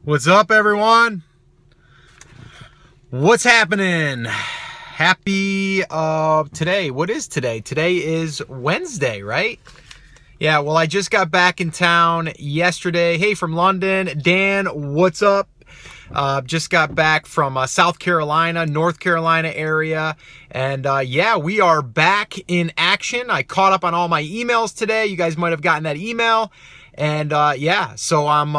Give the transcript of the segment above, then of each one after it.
What's up, everyone? What's happening? Happy today. What is today? Today is Wednesday, right? Yeah, well, I just got back in town yesterday. Hey, from London. Dan, what's up? Just got back from South Carolina, North Carolina area. And yeah, we are back in action. I caught up on all my emails today. You guys might have gotten that email. And yeah, so I'm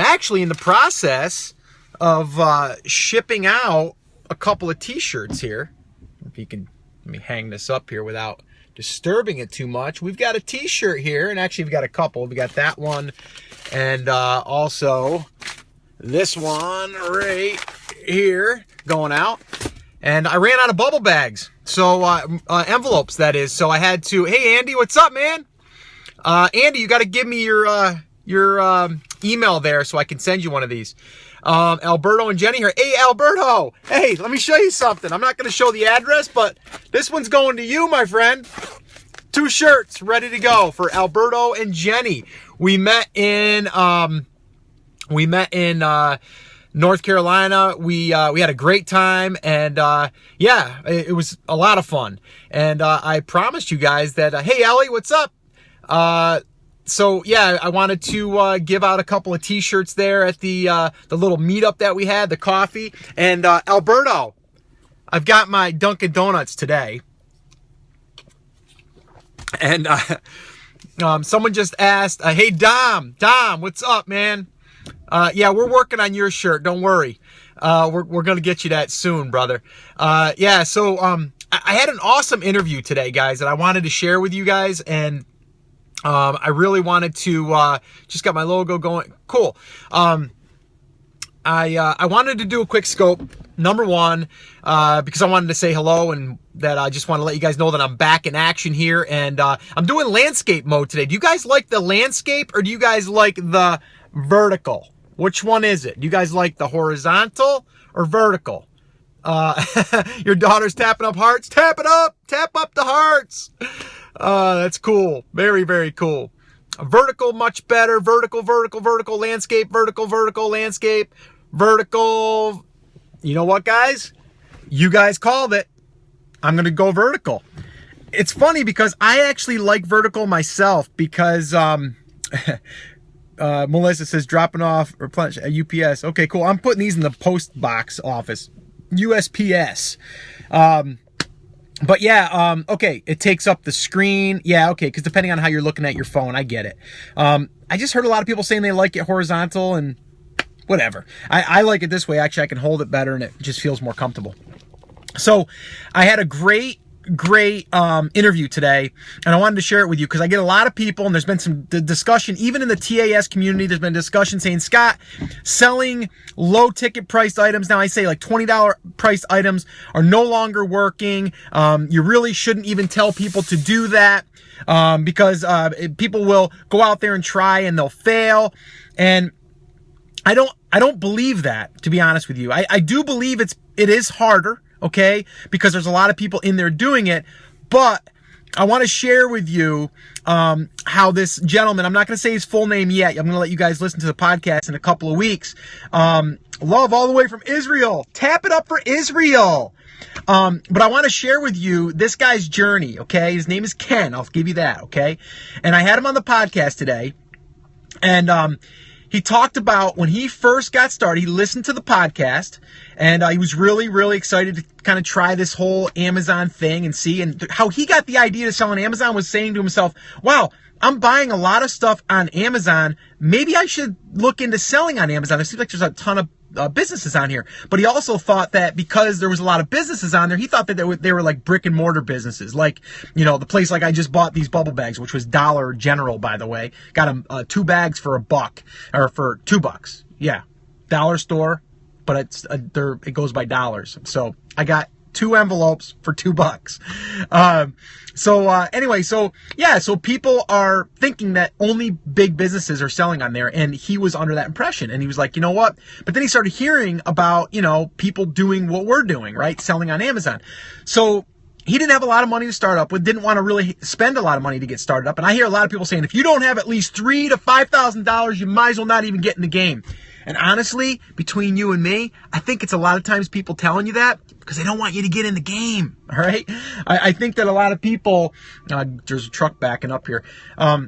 actually in the process of shipping out a couple of t-shirts here. If you can, let me hang this up here without disturbing it too much. We've got a t-shirt here, and actually we've got a couple. We got that one, and also this one right here going out. And I ran out of bubble bags, so envelopes, that is. So I had to. Hey, Andy, what's up, man? Andy, you got to give me your email there so I can send you one of these. Alberto and Jenny here. Hey, Alberto. Hey, let me show you something. I'm not going to show the address, but this one's going to you, my friend. 2 shirts ready to go for Alberto and Jenny. We met in North Carolina. We had a great time, and yeah, it was a lot of fun. And I promised you guys that. Hey, Ellie, what's up? So yeah, I wanted to give out a couple of t-shirts there at the little meetup that we had, the coffee. And Alberto, I've got my Dunkin' Donuts today. And someone just asked, hey, Dom, what's up, man? Yeah, we're working on your shirt. Don't worry. We're going to get you that soon, brother. Yeah, so I had an awesome interview today, guys, that I wanted to share with you guys. And I really wanted to, just got my logo going. Cool. I wanted to do a quick scope, number one, because I wanted to say hello, and that I just want to let you guys know that I'm back in action here, and I'm doing landscape mode today. Do you guys like the landscape, or do you guys like the vertical? Which one is it? Do you guys like the horizontal or vertical? Your daughter's tapping up hearts. Tap it up. Tap up the hearts. That's cool. Very, very cool. Vertical, much better. Vertical, landscape, vertical, landscape, vertical. You know what, guys? You guys called it. I'm going to go vertical. It's funny because I actually like vertical myself because, Melissa says dropping off replenish at UPS. Okay, cool. I'm putting these in the post box office. USPS. But yeah, okay, it takes up the screen. Yeah, okay, because depending on how you're looking at your phone, I get it. I just heard a lot of people saying they like it horizontal, and whatever. I like it this way. Actually, I can hold it better, and it just feels more comfortable. So I had a great interview today, and I wanted to share it with you because I get a lot of people, and there's been some discussion even in the TAS community. There's been discussion saying, Scott, selling low ticket priced items, now I say like $20 priced items, are no longer working. You really shouldn't even tell people to do that, because people will go out there and try and they'll fail. And I don't believe that, to be honest with you. I do believe it is harder. Okay, because there's a lot of people in there doing it, but I want to share with you how this gentleman, I'm not going to say his full name yet, I'm going to let you guys listen to the podcast in a couple of weeks. Love all the way from Israel. Tap it up for Israel. But I want to share with you this guy's journey, okay? His name is Ken, I'll give you that, okay? And I had him on the podcast today, and he talked about when he first got started. He listened to the podcast, and he was really, really excited to kind of try this whole Amazon thing and see. And how he got the idea to sell on Amazon was saying to himself, wow, I'm buying a lot of stuff on Amazon. Maybe I should look into selling on Amazon. It seems like there's a ton of businesses on here. But he also thought that because there was a lot of businesses on there, he thought that they were like brick and mortar businesses. Like, you know, the place like I just bought these bubble bags, which was Dollar General, by the way. Got them 2 bags for $1, or for $2. Yeah. Dollar store, but it goes by dollars. So I got 2 envelopes for $2. Anyway, so yeah, so people are thinking that only big businesses are selling on there, and he was under that impression, and he was like, you know what? But then he started hearing about, you know, people doing what we're doing, right? Selling on Amazon. So he didn't have a lot of money to start up with, didn't want to really spend a lot of money to get started up. And I hear a lot of people saying, if you don't have at least $3,000 to $5,000, you might as well not even get in the game. And honestly, between you and me, I think it's a lot of times people telling you that because they don't want you to get in the game, all right? I think that a lot of people, there's a truck backing up here. I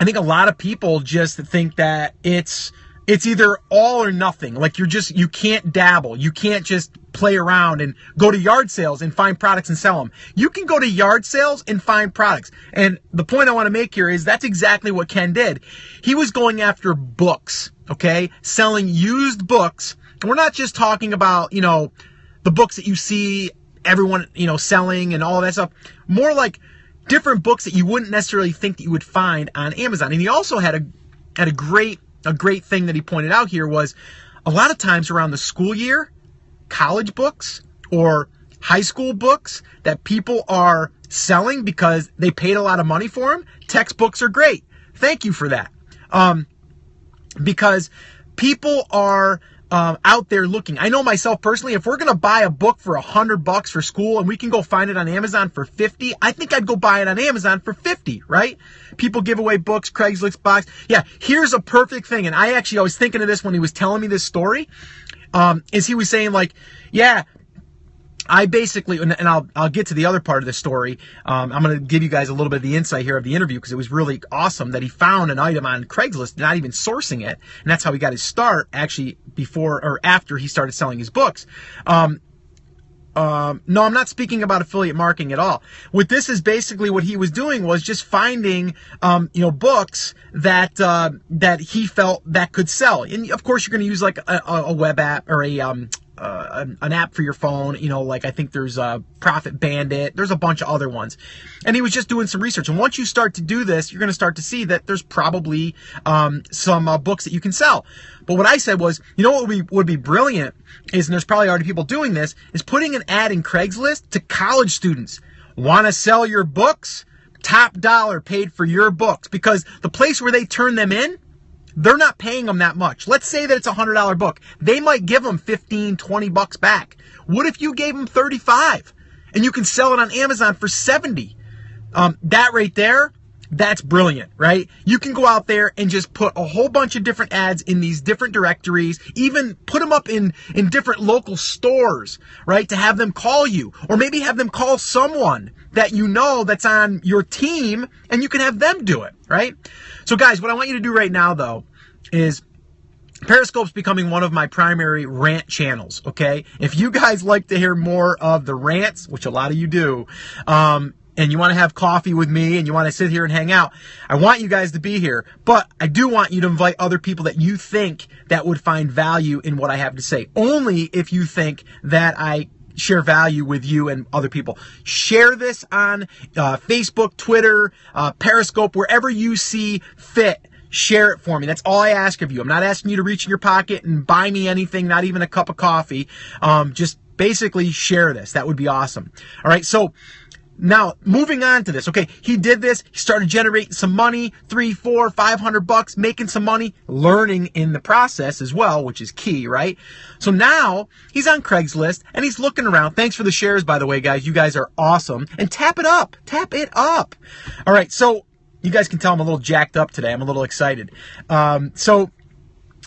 think a lot of people just think that it's either all or nothing. Like you can't dabble. You can't just play around and go to yard sales and find products and sell them. You can go to yard sales and find products. And the point I want to make here is that's exactly what Ken did. He was going after books, okay? Selling used books. And we're not just talking about, the books that you see everyone, selling and all that stuff. More like different books that you wouldn't necessarily think that you would find on Amazon. And he also had a great thing that he pointed out here was a lot of times around the school year, college books or high school books that people are selling because they paid a lot of money for them. Textbooks are great. Thank you for that. Because people are out there looking. I know myself personally, if we're going to buy a book for $100 for school and we can go find it on Amazon for $50, I think I'd go buy it on Amazon for $50, right? People give away books, Craigslist box. Yeah, here's a perfect thing. And I was thinking of this when he was telling me this story, is he was saying like, yeah, I basically, and I'll get to the other part of the story. I'm going to give you guys a little bit of the insight here of the interview because it was really awesome that he found an item on Craigslist, not even sourcing it. And that's how he got his start actually before or after he started selling his books. No, I'm not speaking about affiliate marketing at all. What this is basically what he was doing was just finding, books that he felt that could sell. And of course, you're going to use like a web app or an app for your phone, like I think there's Profit Bandit, there's a bunch of other ones. And he was just doing some research. And once you start to do this, you're going to start to see that there's probably some books that you can sell. But what I said was, what would be brilliant is, and there's probably already people doing this, is putting an ad in Craigslist to college students. Want to sell your books? Top dollar paid for your books. Because the place where they turn them in, they're not paying them that much. Let's say that it's a $100 book. They might give them $15, $20 back. What if you gave them $35 and you can sell it on Amazon for $70? That right there, that's brilliant, right? You can go out there and just put a whole bunch of different ads in these different directories, even put them up in different local stores, right? To have them call you, or maybe have them call someone that that's on your team and you can have them do it, right? So guys, what I want you to do right now though is Periscope's becoming one of my primary rant channels, okay? If you guys like to hear more of the rants, which a lot of you do, and you want to have coffee with me and you want to sit here and hang out, I want you guys to be here. But I do want you to invite other people that you think that would find value in what I have to say. Only if you think that I share value with you and other people. Share this on Facebook, Twitter, Periscope, wherever you see fit. Share it for me. That's all I ask of you. I'm not asking you to reach in your pocket and buy me anything, not even a cup of coffee. Just basically share this. That would be awesome. All right, so now, moving on to this, okay, he did this, he started generating some money, $300, $400, $500, making some money, learning in the process as well, which is key, right? So now, he's on Craigslist, and he's looking around. Thanks for the shares, by the way, guys. You guys are awesome. And tap it up. Tap it up. All right, so you guys can tell I'm a little jacked up today. I'm a little excited. So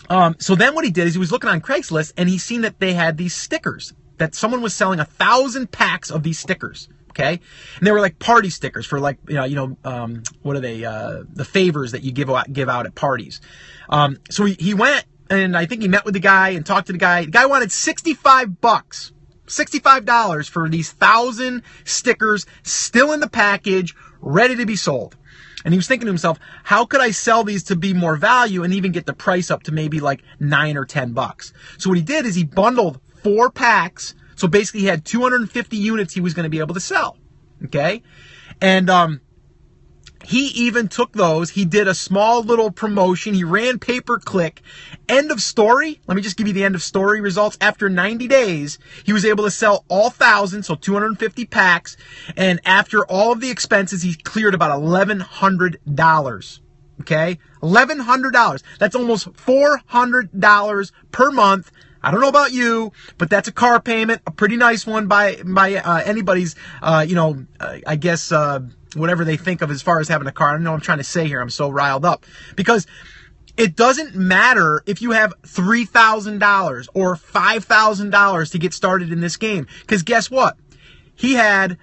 then what he did is he was looking on Craigslist, and he seen that they had these stickers, that someone was selling 1,000 packs of these stickers. Okay, and they were like party stickers for like what are they? The favors that you give out at parties. So he went and I think he met with the guy and talked to the guy. The guy wanted $65, $65 for these 1,000 stickers still in the package, ready to be sold. And he was thinking to himself, how could I sell these to be more value and even get the price up to maybe like $9 or $10? So what he did is he bundled 4 packs. So basically he had 250 units he was going to be able to sell, okay? And he even took those. He did a small little promotion. He ran pay-per-click. End of story. Let me just give you the end of story results. After 90 days, he was able to sell all 1,000, so 250 packs. And after all of the expenses, he cleared about $1,100. Okay? $1,100. That's almost $400 per month. I don't know about you, but that's a car payment, a pretty nice one by anybody's, I guess, whatever they think of as far as having a car. I don't know what I'm trying to say here. I'm so riled up because It doesn't matter if you have $3,000 or $5,000 to get started in this game. Because guess what? He had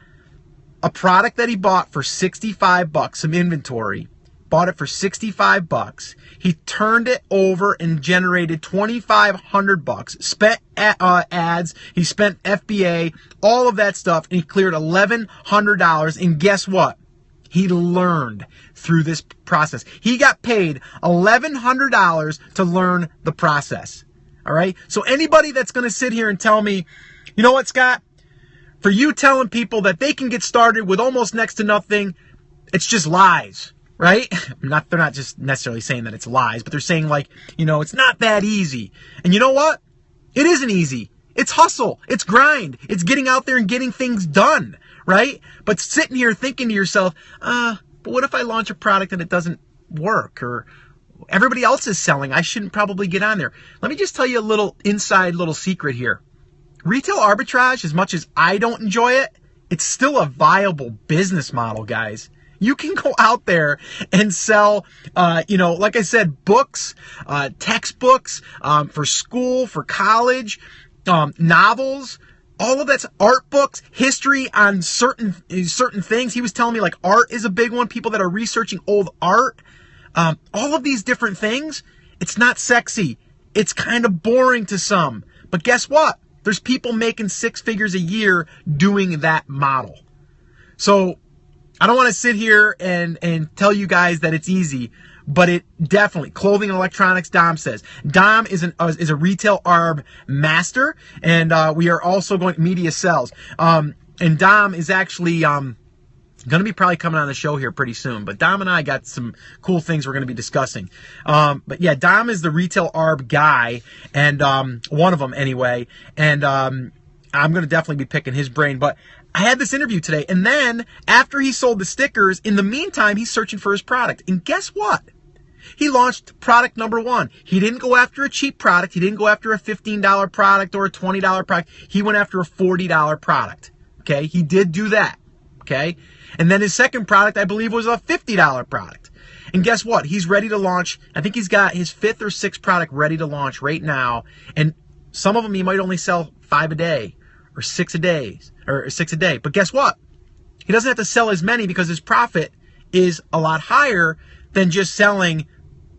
a product that he bought for $65, some inventory. Bought it for $65. He turned it over and generated $2,500. Spent ads. He spent FBA, all of that stuff, and he cleared $1,100. And guess what? He learned through this process. He got paid $1,100 to learn the process. All right? So anybody that's going to sit here and tell me, you know what, Scott? For you telling people that they can get started with almost next to nothing, it's just lies, right? They're not just necessarily saying that it's lies, but they're saying like, it's not that easy. And you know what? It isn't easy. It's hustle. It's grind. It's getting out there and getting things done. Right? But sitting here thinking to yourself, but what if I launch a product and it doesn't work? Or everybody else is selling. I shouldn't probably get on there. Let me just tell you a little secret here. Retail arbitrage, as much as I don't enjoy it, it's still a viable business model, guys. You can go out there and sell, like I said, books, textbooks, for school, for college, novels. All of that's art books, history on certain things. He was telling me like art is a big one. People that are researching old art. All of these different things. It's not sexy. It's kind of boring to some. But guess what? There's people making 6 figures a year doing that model. So I don't want to sit here and tell you guys that it's easy. But it definitely, clothing and electronics, Dom says. Dom is a retail arb master, and we are also going media sales. And Dom is actually going to be probably coming on the show here pretty soon. But Dom and I got some cool things we're going to be discussing. But yeah, Dom is the retail arb guy, and one of them anyway. And I'm going to definitely be picking his brain. But I had this interview today, and then after he sold the stickers, in the meantime, he's searching for his product. And guess what? He launched product number 1. He didn't go after a cheap product. He didn't go after a $15 product or a $20 product. He went after a $40 product. Okay? He did do that. Okay? And then his second product, I believe, was a $50 product. And guess what? He's ready to launch. I think he's got his 5th or 6th product ready to launch right now. And some of them he might only sell 5 a day or 6 a day or 6 a day. But guess what? He doesn't have to sell as many because his profit is a lot higher than just selling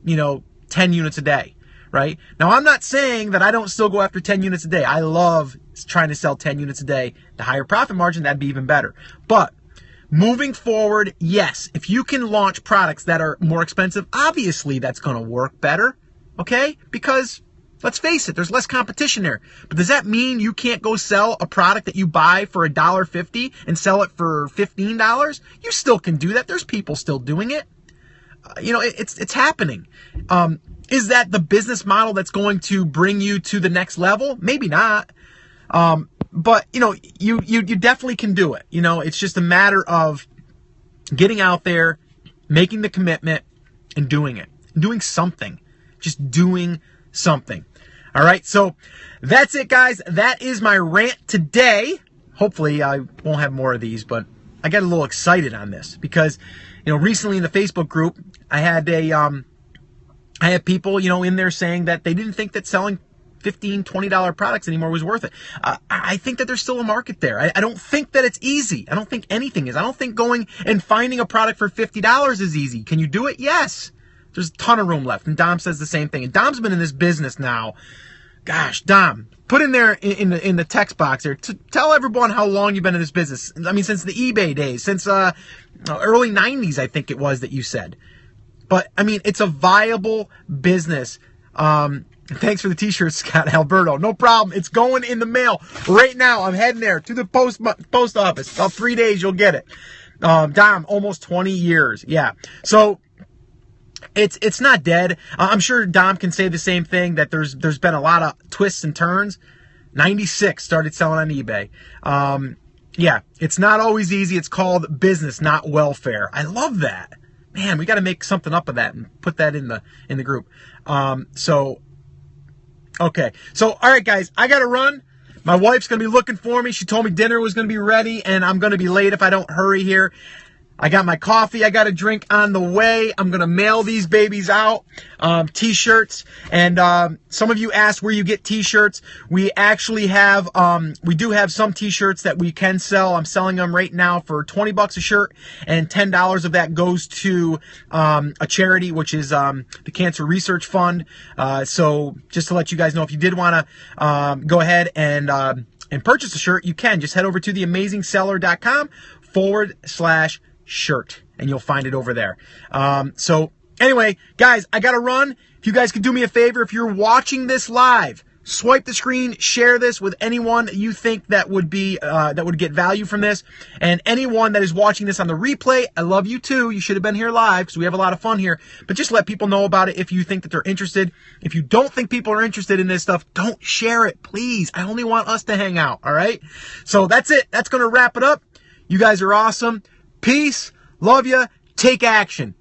10 units a day, right? Now, I'm not saying that I don't still go after 10 units a day. I love trying to sell 10 units a day. The higher profit margin, that'd be even better. But moving forward, yes, if you can launch products that are more expensive, obviously that's going to work better, okay? Because let's face it, there's less competition there. But does that mean you can't go sell a product that you buy for $1.50 and sell it for $15? You still can do that. There's people still doing it. It's happening. Is that the business model that's going to bring you to the next level? Maybe not. But you definitely can do it. It's just a matter of getting out there, making the commitment, and doing it. Doing something. Just doing something. All right. So that's it, guys. That is my rant today. Hopefully I won't have more of these, but I got a little excited on this because recently in the Facebook group, I had people, in there saying that they didn't think that selling $15, $20 products anymore was worth it. I think that there's still a market there. I don't think that it's easy. I don't think anything is. I don't think going and finding a product for $50 is easy. Can you do it? Yes. There's a ton of room left. And Dom says the same thing. And Dom's been in this business now. Gosh, Dom, put in there in the text box there to tell everyone how long you've been in this business. I mean, since the eBay days, since early 90s, I think it was that you said. But, I mean, it's a viable business. Thanks for the t-shirt, Scott Alberto. No problem. It's going in the mail right now. I'm heading there to the post office. About 3 days, you'll get it. Dom, almost 20 years. Yeah. So it's not dead. I'm sure Dom can say the same thing, that there's been a lot of twists and turns. 96 started selling on eBay. Yeah, it's not always easy. It's called business, not welfare. I love that. Man, we got to make something up of that and put that in the group. Okay. So, all right, guys, I got to run. My wife's going to be looking for me. She told me dinner was going to be ready, and I'm going to be late if I don't hurry here. I got my coffee. I got a drink on the way. I'm going to mail these babies out. T-shirts. And some of you asked where you get T-shirts. We actually have, we do have some T-shirts that we can sell. I'm selling them right now for $20 a shirt, and $10 of that goes to a charity, which is the Cancer Research Fund. So just to let you guys know, if you did want to go ahead and purchase a shirt, you can. Just head over to theamazingseller.com/shirt, and you'll find it over there. So anyway, guys, I got to run. If you guys could do me a favor, if you're watching this live, swipe the screen, share this with anyone that you think that would be that would get value from this. And anyone that is watching this on the replay, I love you too. You should have been here live because we have a lot of fun here. But just let people know about it if you think that they're interested. If you don't think people are interested in this stuff, don't share it, please. I only want us to hang out, all right? So that's it. That's going to wrap it up. You guys are awesome. Peace. Love you. Take action.